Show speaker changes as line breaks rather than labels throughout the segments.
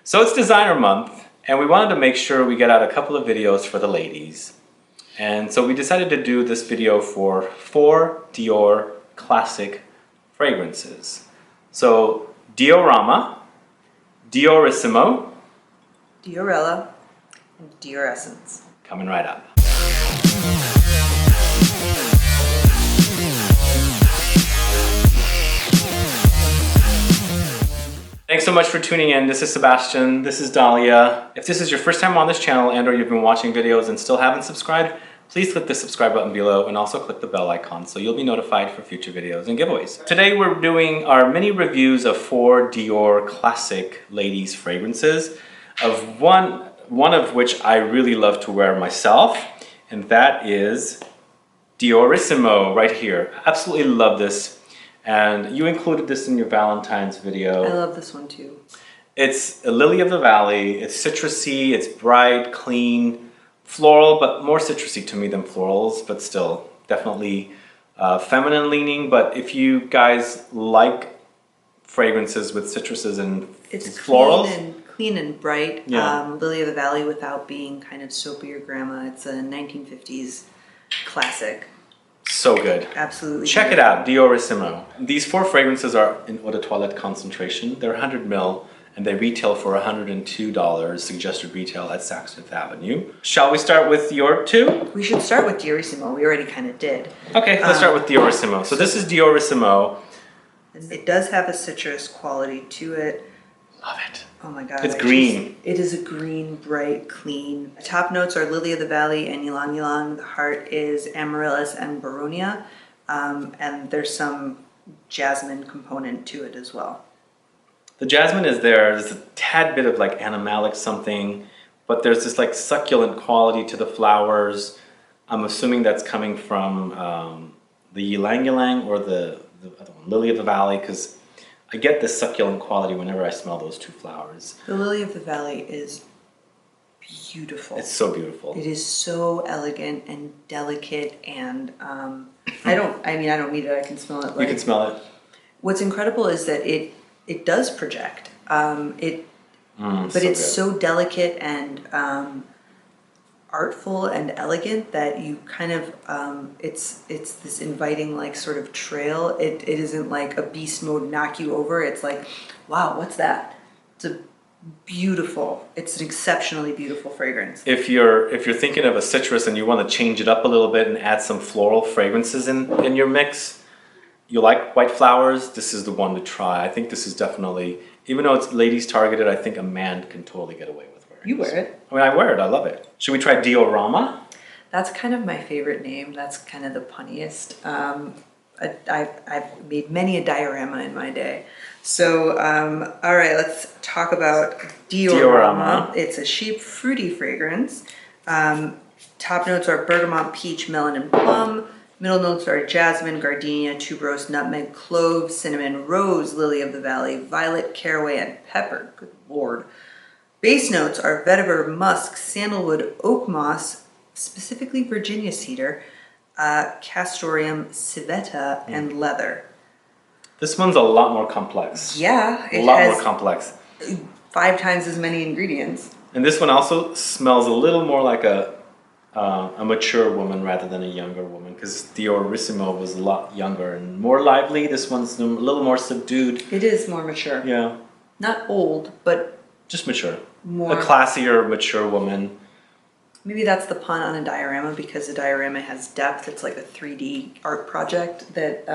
So it's designer month, and we wanted to make sure we get out a couple of videos for the ladies. And so we decided to do this video for 4 Dior classic fragrances. So Diorama, Diorissimo,
Diorella, and Dior Essence.
Coming right up. Thanks so much for tuning in. This is Sebastian, this is Dalya. If this is your first time on this channel and or you've been watching videos and still haven't subscribed, please click the subscribe button below and also click the bell icon so you'll be notified for future videos and giveaways. Today we're doing our mini reviews of 4 Dior classic ladies fragrances, of one of which I really love to wear myself, and that is Diorissimo right here. Absolutely love this. And you included this in your Valentine's video.
I love this one too.
It's a lily of the valley. It's citrusy, it's bright, clean, floral, but more citrusy to me than florals, but still definitely feminine leaning. But if you guys like fragrances with citruses and florals.
Clean and bright.
Yeah.
Lily of the Valley without being kind of soapy or grandma. It's a 1950s classic.
So good.
Absolutely.
Check it out, Diorissimo. These 4 fragrances are in eau de toilette concentration. They're 100 ml and they retail for $102, suggested retail at Saks Fifth Avenue. Shall we start with your 2?
We should start with Diorissimo. We already kind of did.
Okay, let's start with Diorissimo. So this is Diorissimo.
It does have a citrus quality to it.
Love it.
Oh my god.
It's green.
It is a green, bright, clean. The top notes are Lily of the Valley and Ylang-ylang. The heart is Amaryllis and Baronia. And there's some jasmine component to it as well.
The jasmine is there. There's a tad bit of like animalic something, but there's this like succulent quality to the flowers. I'm assuming that's coming from the Ylang-ylang or the other one, Lily of the Valley, because I get this succulent quality whenever I smell those 2 flowers.
The Lily of the Valley is beautiful.
It's so beautiful.
It is so elegant and delicate, and I don't need it. I can smell it.
You can smell it.
What's incredible is that it does project. But it's so delicate and artful and elegant that you kind of it's this inviting like sort of trail. It isn't like a beast mode knock you over. It's like, wow, what's that? It's an exceptionally beautiful fragrance.
If you're thinking of a citrus and you want to change it up a little bit and add some floral fragrances in your mix, you like white flowers, this is the one to try. I think this is definitely, even though it's ladies targeted, I think a man can totally get away with.
You wear it.
I mean, I wear it. I love it. Should we try Diorama?
That's kind of my favorite name. That's kind of the punniest. I've made many a diorama in my day. So, all right, let's talk about Diorama. It's a sheep fruity fragrance. Top notes are bergamot, peach, melon, and plum. Middle notes are jasmine, gardenia, tuberose, nutmeg, clove, cinnamon, rose, lily of the valley, violet, caraway, and pepper. Good Lord. Base notes are vetiver, musk, sandalwood, oak moss, specifically Virginia cedar, castoreum, civetta, and leather.
This one's a lot more complex.
Yeah,
it has more complex.
5 times as many ingredients.
And this one also smells a little more like a mature woman rather than a younger woman, because Diorissimo was a lot younger and more lively. This one's a little more subdued.
It is more mature.
Yeah.
Not old, but
just mature.
More.
A classier, mature woman.
Maybe that's the pun on a diorama, because a diorama has depth. It's like a 3D art project that...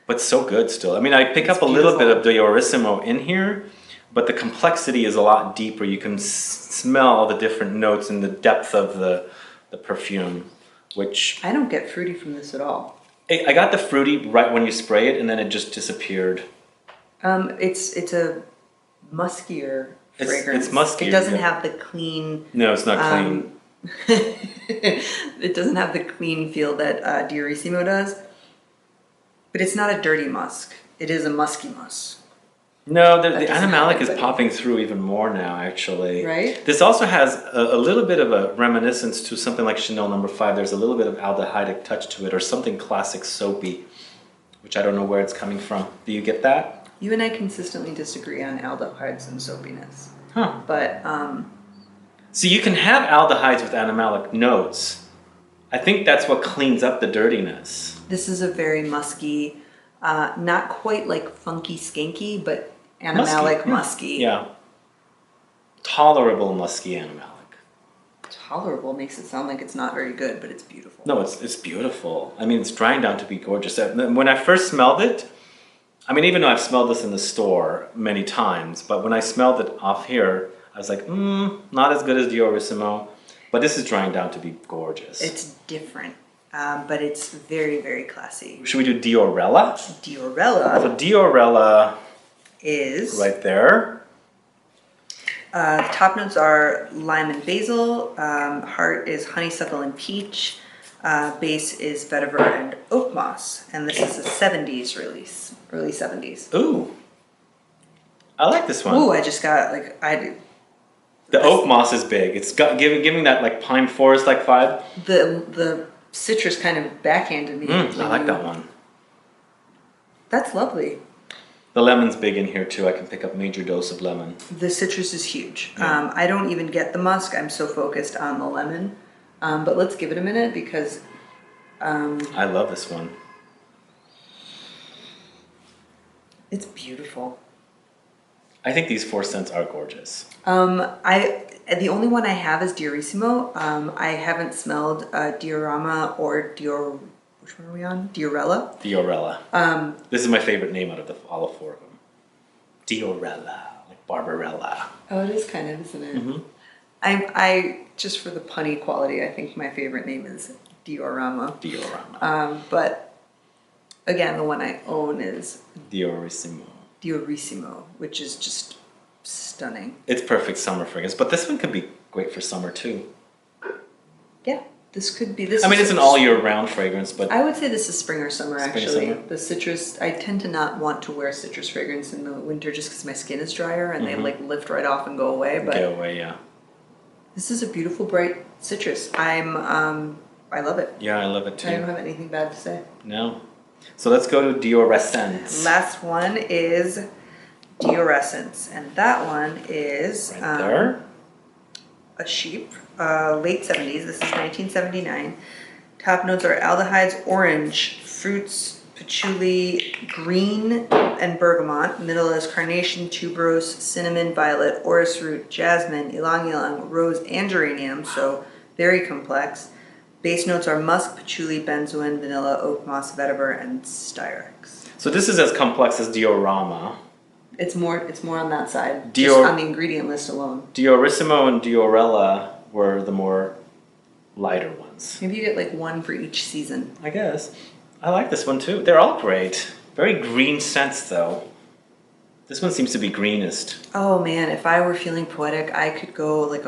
but so good still. I mean, I pick up a little bit of Diorissimo in here, but the complexity is a lot deeper. You can smell all the different notes and the depth of the perfume, which...
I don't get fruity from this at all.
I got the fruity right when you spray it, and then it just disappeared.
It's a muskier fragrance.
It's musky.
It doesn't have the clean...
No, it's not clean.
It doesn't have the clean feel that Diorissimo does. But it's not a dirty musk. It is a musky musk.
No, the animalic is popping through even more now, actually.
Right?
This also has a little bit of a reminiscence to something like Chanel No. 5. There's a little bit of aldehydic touch to it, or something classic soapy, which I don't know where it's coming from. Do you get that?
You and I consistently disagree on aldehydes and soapiness.
Huh.
But
So you can have aldehydes with animalic notes. I think that's what cleans up the dirtiness.
this is a very musky, not quite like funky skanky, but animalic musky.
Yeah. Tolerable musky animalic.
Tolerable makes it sound like it's not very good, but it's beautiful.
No, it's beautiful. I mean, it's drying down to be gorgeous. When I first smelled it, I mean, even though I've smelled this in the store many times, but when I smelled it off here, I was like, not as good as Diorissimo, but this is drying down to be gorgeous.
It's different, but it's very, very classy.
Should we do Diorella?
Diorella
So Diorella
is...
right there.
The top notes are lime and basil, heart is honeysuckle and peach, base is vetiver and oak moss, and this is a 70s release, early 70s.
Ooh, I like this one.
Ooh, I just got
The oak moss is big. It's got giving that like pine forest like vibe.
the citrus kind of backhanded me.
I like that one.
That's lovely.
The lemon's big in here too. I can pick up major dose of lemon.
The citrus is huge.
Yeah.
I don't even get the musk. I'm so focused on the lemon. But let's give it a minute because...
I love this one.
it's beautiful.
I think these 4 scents are gorgeous.
The only one I have is Diorissimo. I haven't smelled Diorama or Dior... Which one are we on? Diorella?
Diorella. This is my favorite name out of all 4 of them. Diorella, like Barbarella.
Oh, it is kind of, isn't it?
Mm-hmm.
I just for the punny quality, I think my favorite name is Diorama.
Diorama.
But again, the one I own is
Diorissimo,
which is just stunning.
It's perfect summer fragrance, but this one could be great for summer too.
Yeah, this could be this.
I mean, it's an all year round fragrance, but
I would say this is spring or summer
Spring,
actually.
summer?
The citrus, I tend to not want to wear citrus fragrance in the winter just because my skin is drier and they like lift right off and go away. But
go away, yeah.
this is a beautiful bright citrus. I love it.
Yeah, I love it too.
I don't have anything bad to say.
No. So let's go to Dioressence.
Last one is Dioressence, and that one is
Right there.
a sheep, late 70s. This is 1979. Top notes are aldehydes, orange, fruits, patchouli, green, and bergamot. Middle is carnation, tuberose, cinnamon, violet, orris root, jasmine, ylang-ylang, rose, and geranium, so very complex. Base notes are musk, patchouli, benzoin, vanilla, oak moss, vetiver, and styrex.
So this is as complex as Diorama.
It's more on that side,
Dior-
just on the ingredient list alone.
Diorissimo and Diorella were the more lighter ones.
Maybe you get like one for each season.
I guess. I like this one too. They're all great. Very green scents though. This one seems to be greenest.
Oh man, if I were feeling poetic, I could go like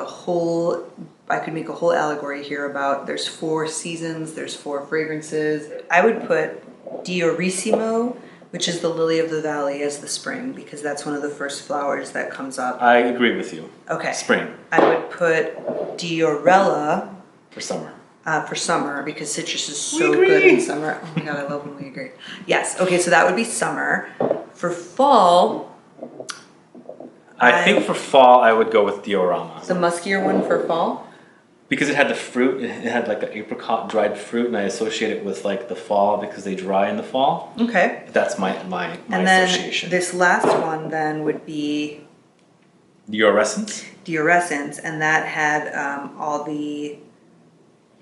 I could make a whole allegory here about there's 4 seasons, there's 4 fragrances. I would put Diorissimo, which is the lily of the valley, as the spring because that's one of the first flowers that comes up.
I agree with you.
Okay.
Spring.
I would put Diorella
For summer.
for summer because citrus is
We
so
agree.
good in summer. Oh my god, I love when we agree. Yes, okay, so that would be summer. For fall,
I think for fall I would go with Diorama.
the muskier one for fall.
Because it had the fruit, it had like the apricot dried fruit, and I associate it with like the fall because they dry in the fall.
Okay.
That's my
And then
association.
this last one then would be
Dioressence?
Dioressence, and that had all the...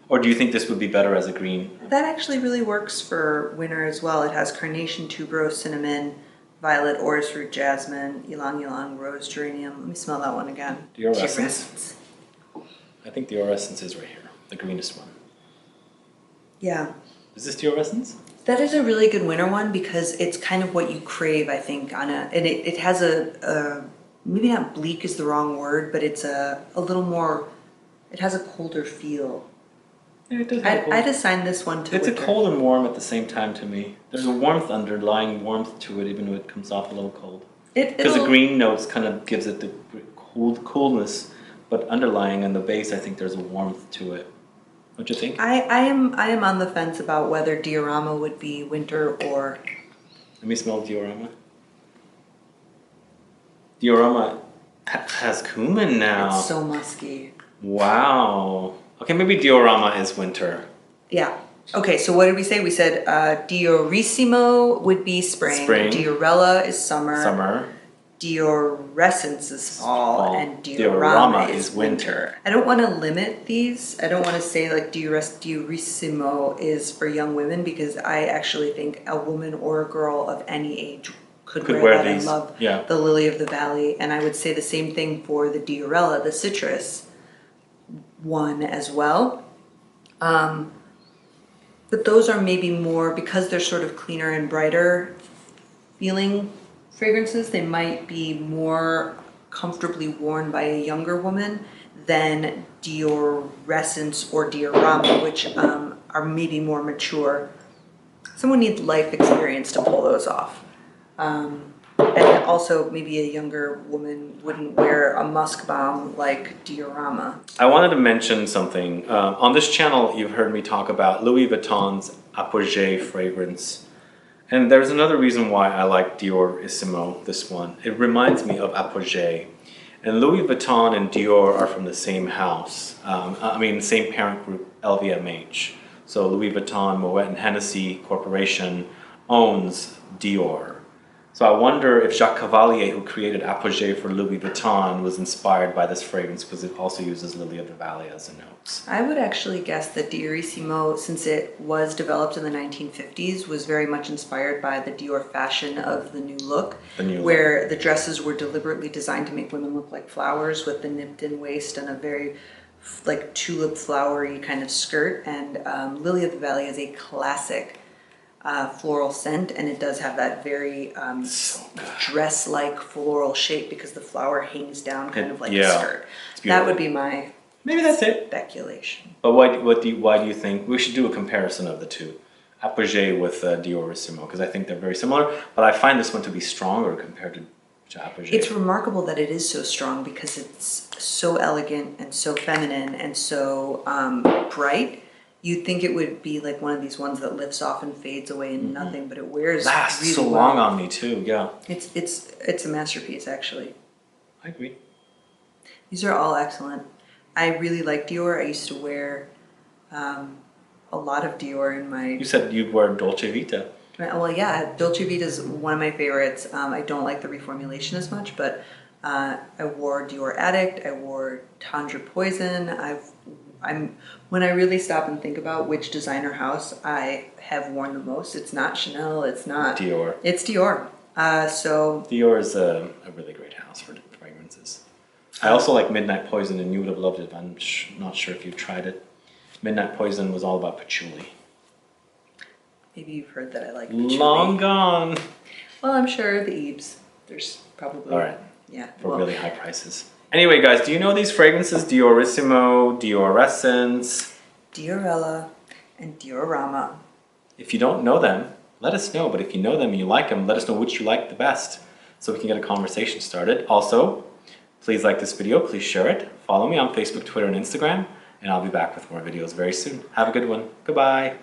Or do you think this would be better as a green?
That actually really works for winter as well. It has carnation, tuberose, cinnamon, violet, orris root, jasmine, ylang-ylang, rose, geranium. Let me smell that one again.
Dioressence. I think Dioressence is right here, the greenest one.
Yeah.
Is this Dioressence?
That is a really good winter one because it's kind of what you crave, I think, and it has a maybe not bleak is the wrong word, but it's a little more, it has a colder feel.
Yeah, it does.
I'd assign this one to
It's
winter.
a cold and warm at the same time to me. There's a underlying warmth to it, even though it comes off a little cold. Because the green notes kind of gives it the coolness, but underlying in the base, I think there's a warmth to it. Don't you think?
I am on the fence about whether Diorama would be winter or...
Let me smell Diorama. Diorama has cumin now.
It's so musky.
Wow. Okay, maybe Diorama is winter.
Yeah. Okay, so what did we say? We said Diorissimo would be spring. Diorella is summer.
Summer.
Dioressence is fall. And Diorama is winter. I don't want to limit these. I don't want to say like Diorissimo is for young women because I actually think a woman or a girl of any age could wear that.
These.
I love the Lily of the Valley. And I would say the same thing for the Diorella, the citrus one as well. But those are maybe more, because they're sort of cleaner and brighter feeling fragrances, they might be more comfortably worn by a younger woman than Dioressence or Diorama, which are maybe more mature. Someone needs life experience to pull those off. And also maybe a younger woman wouldn't wear a musk bomb like Diorama.
I wanted to mention something. On this channel, you've heard me talk about Louis Vuitton's Apogee fragrance. And there's another reason why I like Diorissimo, this one. It reminds me of Apogee. And Louis Vuitton and Dior are from the same house. Same parent group, LVMH. So Louis Vuitton, Moet and Hennessy Corporation owns Dior. So I wonder if Jacques Cavalier, who created Apogee for Louis Vuitton, was inspired by this fragrance because it also uses Lily of the Valley as a note.
I would actually guess that Diorissimo, since it was developed in the 1950s, was very much inspired by the Dior fashion of the new look, where the dresses were deliberately designed to make women look like flowers with the nipped-in waist and a very like tulip flowery kind of skirt. And Lily of the Valley is a classic floral scent, and it does have that very dress-like floral shape because the flower hangs down kind of like a skirt. That would be my speculation.
But why do you think we should do a comparison of the two, Apogee with Diorissimo? Because I think they're very similar, but I find this one to be stronger compared to Apogee.
It's remarkable that it is so strong because it's so elegant and so feminine and so bright. You'd think it would be like one of these ones that lifts off and fades away in nothing, but it wears
lasts
really
so
well.
long on me too. Yeah,
it's a masterpiece actually.
I agree.
These are all excellent. I really like Dior. I used to wear a lot of Dior in my.
You said you'd wear Dolce Vita.
Well, yeah, Dolce Vita is one of my favorites. I don't like the reformulation as much, but I wore Dior Addict. I wore Tendre Poison. When I really stop and think about which designer house I have worn the most, it's not Chanel, it's not
Dior.
It's Dior.
Dior is a really great house for fragrances. I also like Midnight Poison, and you would have loved it. I'm not sure if you've tried it. Midnight Poison was all about patchouli.
Maybe you've heard that I like patchouli.
Long gone.
Well, I'm sure the Eves. There's probably
for really high prices. Anyway, guys, do you know these fragrances? Diorissimo, Dior Essence,
Diorella, and Diorama.
If you don't know them, let us know. But if you know them and you like them, let us know which you like the best so we can get a conversation started. Also, please like this video. Please share it. Follow me on Facebook, Twitter, and Instagram. And I'll be back with more videos very soon. Have a good one. Goodbye.